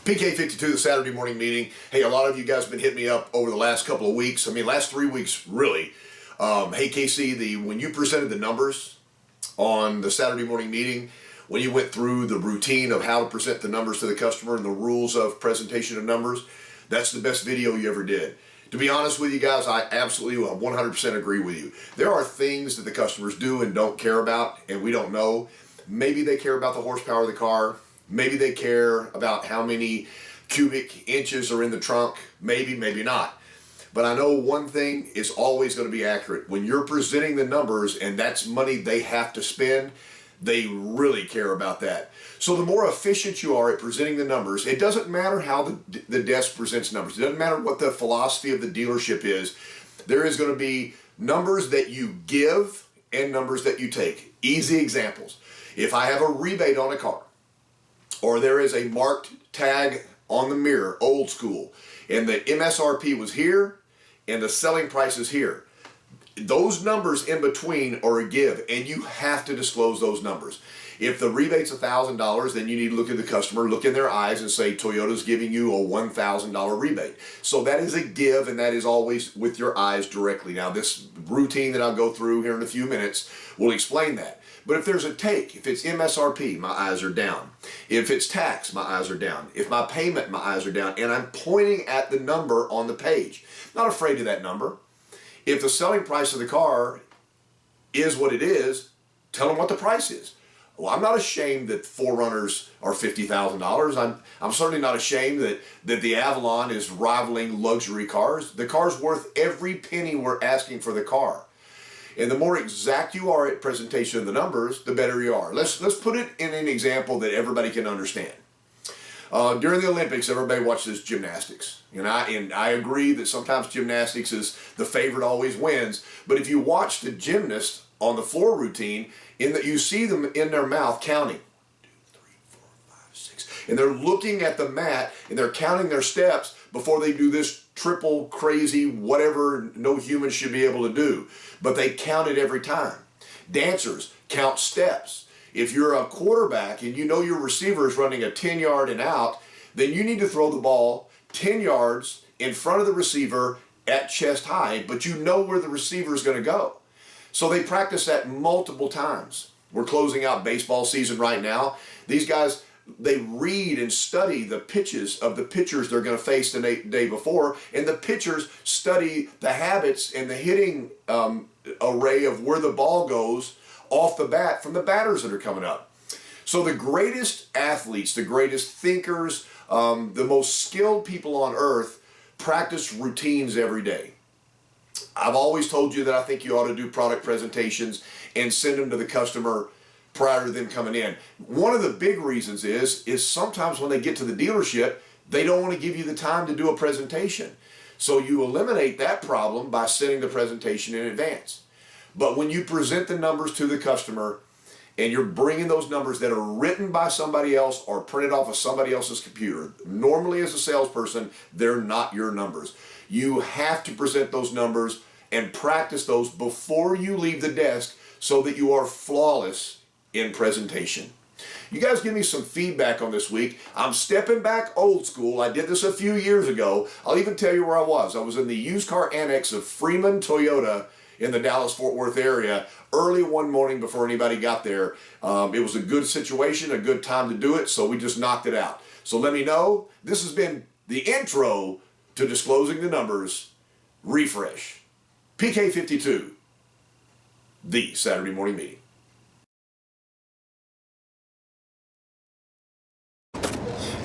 PK52, the Saturday morning meeting. Hey, a lot of you guys have been hitting me up over the last couple of weeks. I mean, last 3 weeks, really. Hey, KC, when you presented the numbers on the Saturday morning meeting, when you went through the routine of how to present the numbers to the customer and the rules of presentation of numbers, that's the best video you ever did. To be honest with you guys, I absolutely 100% agree with you. There are things that the customers do and don't care about, and we don't know. Maybe they care about the horsepower of the car. Maybe they care about how many cubic inches are in the trunk. Maybe, maybe not. But I know one thing is always going to be accurate. When you're presenting the numbers and that's money they have to spend, they really care about that. So the more efficient you are at presenting the numbers, it doesn't matter how the desk presents numbers. It doesn't matter what the philosophy of the dealership is. There is going to be numbers that you give and numbers that you take. Easy examples. If I have a rebate on a car, or there is a marked tag on the mirror, old school, and the MSRP was here and the selling price is here, those numbers in between are a give, and you have to disclose those numbers. If the rebate's $1,000, then you need to look at the customer, look in their eyes and say, Toyota's giving you a $1,000 rebate. So that is a give, and that is always with your eyes directly. Now, this routine that I'll go through here in a few minutes will explain that. But if there's a take, if it's MSRP, my eyes are down. If it's tax, my eyes are down. If my payment, my eyes are down. And I'm pointing at the number on the page. Not afraid of that number. If the selling price of the car is what it is, tell them what the price is. Well, I'm not ashamed that 4Runners are $50,000. I'm certainly not ashamed that the Avalon is rivaling luxury cars. The car's worth every penny we're asking for the car. And the more exact you are at presentation of the numbers, the better you are. Let's put it in an example that everybody can understand. During the Olympics, everybody watches gymnastics. And I agree that sometimes gymnastics is the favorite always wins. But if you watch the gymnast on the floor routine, you see them in their mouth counting. 1, 2, 3, 4, 5, 6. And they're looking at the mat and they're counting their steps before they do this triple crazy whatever no human should be able to do. But they count it every time. Dancers count steps. If you're a quarterback and you know your receiver is running a 10-yard and out, then you need to throw the ball 10 yards in front of the receiver at chest high, but you know where the receiver is going to go. So they practice that multiple times. We're closing out baseball season right now. These guys, they read and study the pitches of the pitchers they're going to face the day before, and the pitchers study the habits and the hitting array of where the ball goes off the bat from the batters that are coming up. So the greatest athletes, the greatest thinkers, the most skilled people on earth practice routines every day. I've always told you that I think you ought to do product presentations and send them to the customer prior to them coming in. One of the big reasons is sometimes when they get to the dealership, they don't want to give you the time to do a presentation. So you eliminate that problem by sending the presentation in advance. But when you present the numbers to the customer and you're bringing those numbers that are written by somebody else or printed off of somebody else's computer, normally as a salesperson, they're not your numbers. You have to present those numbers and practice those before you leave the desk so that you are flawless in presentation. You guys give me some feedback on this week. I'm stepping back old school. I did this a few years ago. I'll even tell you where I was. I was in the used car annex of Freeman Toyota in the Dallas-Fort Worth area early one morning before anybody got there. It was a good situation, a good time to do it, so we just knocked it out. So let me know. This has been the intro to Disclosing the Numbers Refresh. PK52, the Saturday morning meeting.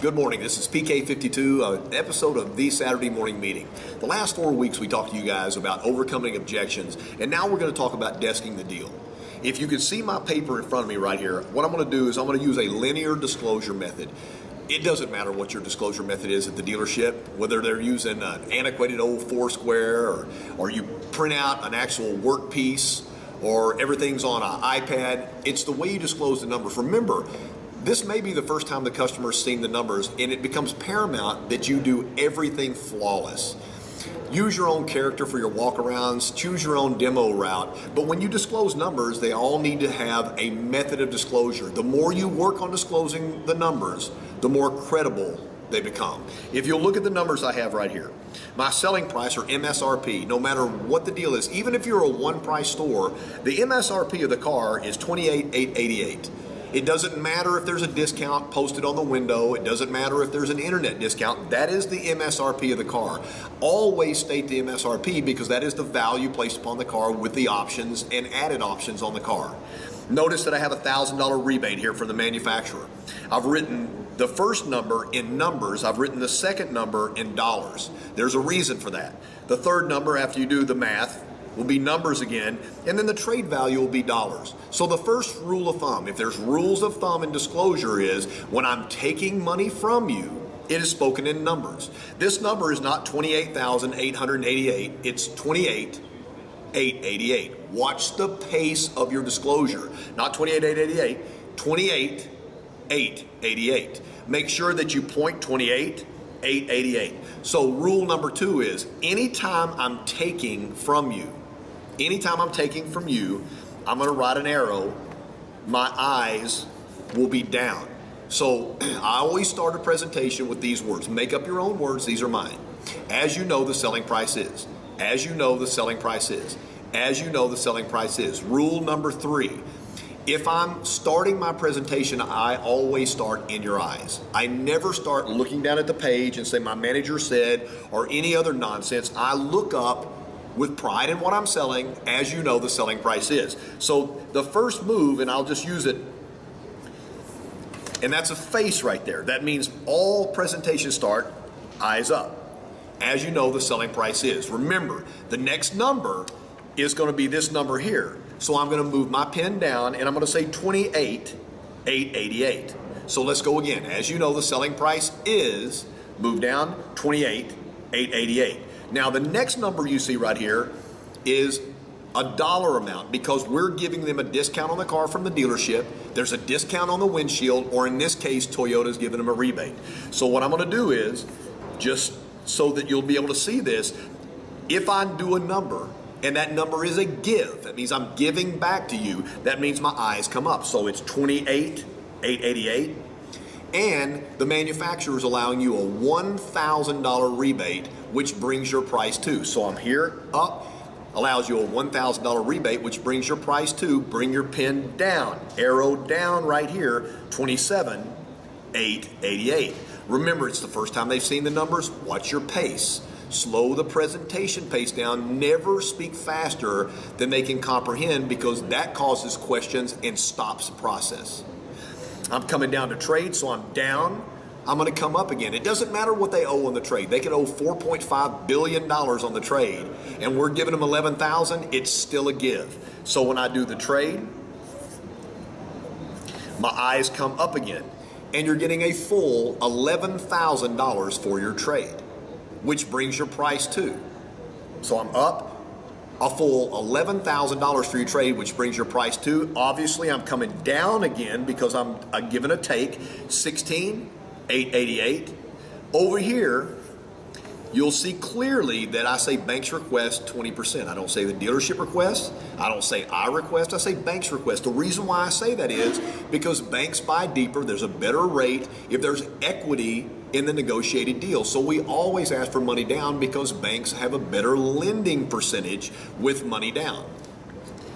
Good morning, this is PK52, an episode of the Saturday Morning Meeting. The last 4 weeks we talked to you guys about overcoming objections, and now we're going to talk about desking the deal. If you can see my paper in front of me right here, what I'm going to do is I'm going to use a linear disclosure method. It doesn't matter what your disclosure method is at the dealership, whether they're using an antiquated old Foursquare or you print out an actual work piece or everything's on an iPad. It's the way you disclose the numbers. Remember, this may be the first time the customer's seen the numbers, and it becomes paramount that you do everything flawless. Use your own character for your walkarounds, choose your own demo route, but when you disclose numbers, they all need to have a method of disclosure. The more you work on disclosing the numbers, the more credible they become. If you'll look at the numbers I have right here, my selling price or MSRP, no matter what the deal is, even if you're a one price store, the MSRP of the car is $28,888. It doesn't matter if there's a discount posted on the window. It doesn't matter if there's an internet discount. That is the MSRP of the car. Always state the MSRP because that is the value placed upon the car with the options and added options on the car. Notice that I have a $1,000 rebate here from the manufacturer. I've written the first number in numbers. I've written the second number in dollars. There's a reason for that. The third number, after you do the math, will be numbers again, and then the trade value will be dollars. So the first rule of thumb, if there's rules of thumb in disclosure, is when I'm taking money from you, it is spoken in numbers. This number is not 28,888, it's 28,888. Watch the pace of your disclosure. Not 28,888, 28,888. Make sure that you point 28,888. So rule number 2 is anytime I'm taking from you, I'm going to write an arrow. My eyes will be down. So I always start a presentation with these words. Make up your own words. These are mine. As you know, the selling price is. As you know, the selling price is. As you know, the selling price is. Rule number 3. If I'm starting my presentation, I always start in your eyes. I never start looking down at the page and say my manager said or any other nonsense. I look up with pride in what I'm selling, as you know the selling price is. So the first move, and I'll just use it, and that's a face right there. That means all presentations start eyes up. As you know the selling price is. Remember, the next number is going to be this number here. So I'm going to move my pen down and I'm going to say 28,888. So let's go again. As you know the selling price is, move down 28,888. Now the next number you see right here is a dollar amount because we're giving them a discount on the car from the dealership. There's a discount on the windshield, or in this case, Toyota's giving them a rebate. So what I'm going to do is, just so that you'll be able to see this, if I do a number and that number is a give, that means I'm giving back to you, that means my eyes come up. So it's 28,888. And the manufacturer is allowing you a $1,000 rebate, which brings your price to. So I'm here, up, allows you a $1,000 rebate, which brings your price to. Bring your pen down, arrow down right here, 27,888. Remember, it's the first time they've seen the numbers. Watch your pace. Slow the presentation pace down. Never speak faster than they can comprehend because that causes questions and stops the process. I'm coming down to trade, so I'm down. I'm going to come up again. It doesn't matter what they owe on the trade. They could owe $4.5 billion on the trade, and we're giving them $11,000. It's still a give. So when I do the trade, my eyes come up again, and you're getting a full $11,000 for your trade, which brings your price to. So I'm up a full $11,000 for your trade, which brings your price to. Obviously, I'm coming down again because I'm giving a take, 16,888. Over here, you'll see clearly that I say banks request 20%. I don't say the dealership request. I don't say I request. I say banks request. The reason why I say that is because banks buy deeper. There's a better rate if there's equity in the negotiated deal. So we always ask for money down because banks have a better lending percentage with money down.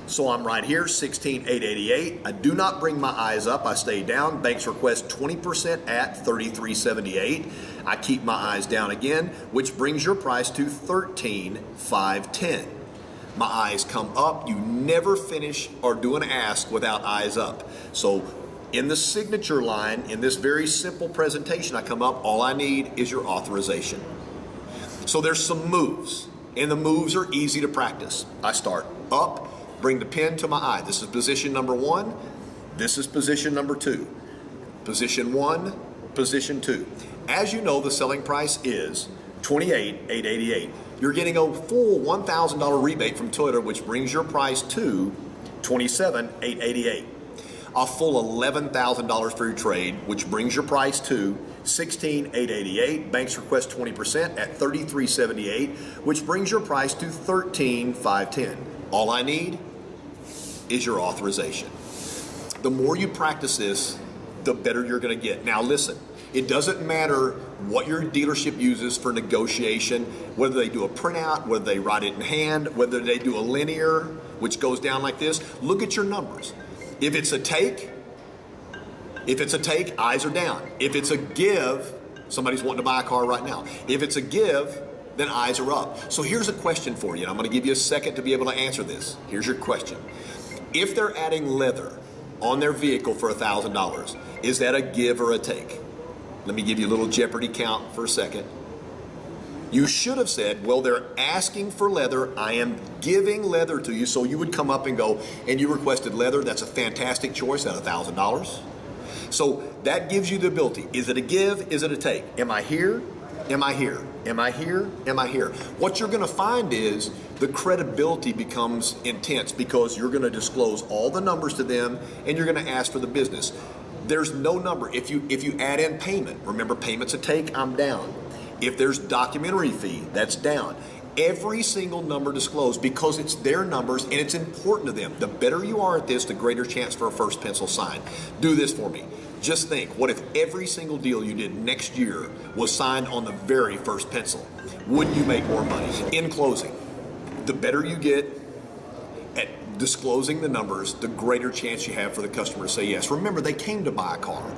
So I'm right here, 16,888. I do not bring my eyes up. I stay down. Banks request 20% at 33.78. I keep my eyes down again, which brings your price to 13,510. My eyes come up. You never finish or do an ask without eyes up. So in the signature line, in this very simple presentation, I come up, all I need is your authorization. So there's some moves, and the moves are easy to practice. I start up, bring the pen to my eye. This is position number 1. This is position number 2. Position 1, position 2. As you know, the selling price is $28,888. You're getting a full $1,000 rebate from Toyota, which brings your price to $27,888. A full $11,000 for your trade, which brings your price to $16,888. Banks request 20% at $33.78, which brings your price to $13,510. All I need is your authorization. The more you practice this, the better you're going to get. Now listen, it doesn't matter what your dealership uses for negotiation, whether they do a printout, whether they write it in hand, whether they do a linear, which goes down like this. Look at your numbers. If it's a take, eyes are down. If it's a give, somebody's wanting to buy a car right now. If it's a give, then eyes are up. So here's a question for you, and I'm going to give you a second to be able to answer this. Here's your question. If they're adding leather on their vehicle for $1,000, is that a give or a take? Let me give you a little Jeopardy count for a second. You should have said, well, they're asking for leather. I am giving leather to you. So you would come up and go, and you requested leather. That's a fantastic choice at $1,000. So that gives you the ability. Is it a give? Is it a take? Am I here? Am I here? Am I here? Am I here? What you're going to find is the credibility becomes intense because you're going to disclose all the numbers to them and you're going to ask for the business. There's no number. If you add in payment, remember payment's a take, I'm down. If there's documentary fee, that's down. Every single number disclosed because it's their numbers and it's important to them. The better you are at this, the greater chance for a first pencil sign. Do this for me. Just think, what if every single deal you did next year was signed on the very first pencil? Wouldn't you make more money? In closing, the better you get at disclosing the numbers, the greater chance you have for the customer to say yes. Remember, they came to buy a car.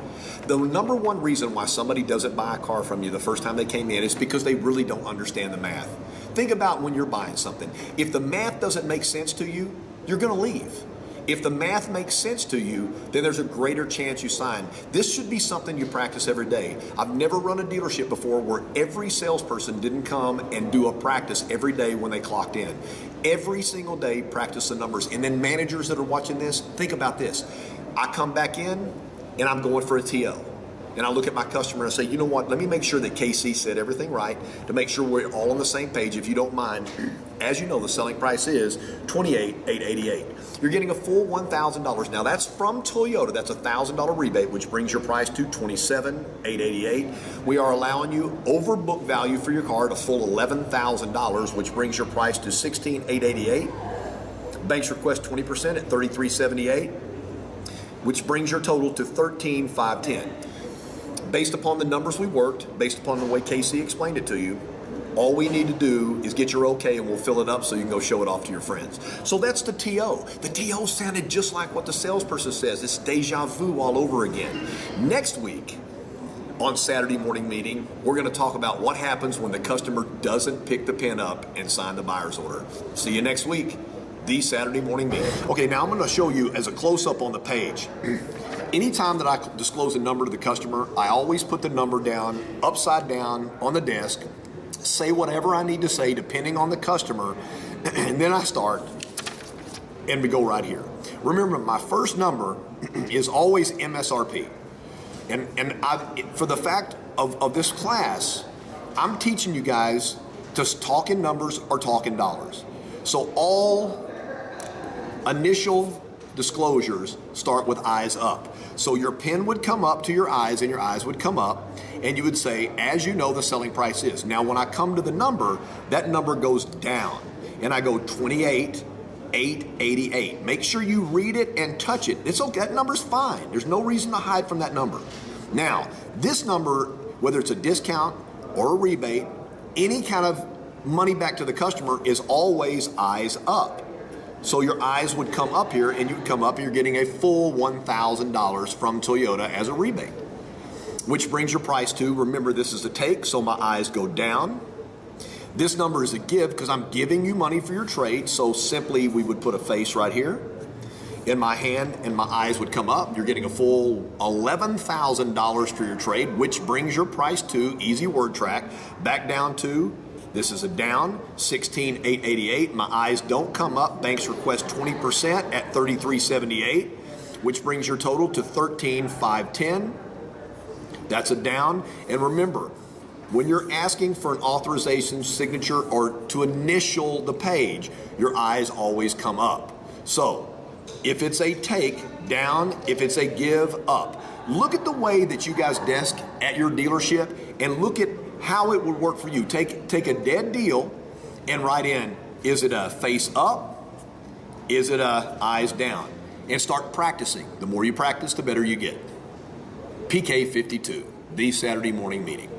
The number one reason why somebody doesn't buy a car from you the first time they came in is because they really don't understand the math. Think about when you're buying something. If the math doesn't make sense to you, you're going to leave. If the math makes sense to you, then there's a greater chance you sign. This should be something you practice every day. I've never run a dealership before where every salesperson didn't come and do a practice every day when they clocked in. Every single day, practice the numbers. And then managers that are watching this, think about this. I come back in and I'm going for a TO. And I look at my customer and I say, you know what, let me make sure that KC said everything right to make sure we're all on the same page. If you don't mind, as you know, the selling price is $28,888. You're getting a full $1,000. Now that's from Toyota. That's a $1,000 rebate, which brings your price to $27,888. We are allowing you over book value for your car at a full $11,000, which brings your price to $16,888. Banks request 20% at $33,788, which brings your total to $13,510. Based upon the numbers we worked, based upon the way Casey explained it to you, all we need to do is get your okay and we'll fill it up so you can go show it off to your friends. So that's the TO. The TO sounded just like what the salesperson says. It's deja vu all over again. Next week, on Saturday morning meeting, we're going to talk about what happens when the customer doesn't pick the pen up and sign the buyer's order. See you next week, the Saturday morning meeting. Okay, now I'm going to show you as a close-up on the page. Anytime that I disclose a number to the customer, I always put the number down, upside down on the desk, say whatever I need to say depending on the customer, and then I start, and we go right here. Remember, my first number is always MSRP. And for the fact of this class, I'm teaching you guys to talk in numbers or talk in dollars. So all initial disclosures start with eyes up. So your pen would come up to your eyes and your eyes would come up and you would say, as you know, the selling price is. Now when I come to the number, that number goes down and I go 28,888. Make sure you read it and touch it. It's okay, that number's fine. There's no reason to hide from that number. Now, this number, whether it's a discount or a rebate, any kind of money back to the customer is always eyes up. So your eyes would come up here and you would come up and you're getting a full $1,000 from Toyota as a rebate, which brings your price to, remember this is a take, so my eyes go down. This number is a give because I'm giving you money for your trade, so simply we would put a face right here in my hand and my eyes would come up. You're getting a full $11,000 for your trade, which brings your price to, easy word track, back down to, this is a down, $16,888. My eyes don't come up. Banks request 20% at $33,788, which brings your total to $13,510. That's a down. And remember, when you're asking for an authorization signature or to initial the page, your eyes always come up. So if it's a take, down. If it's a give, up. Look at the way that you guys desk at your dealership and look at how it would work for you. Take a dead deal and write in, is it a face up? Is it a eyes down? And start practicing. The more you practice, the better you get. PK 52, the Saturday morning meeting.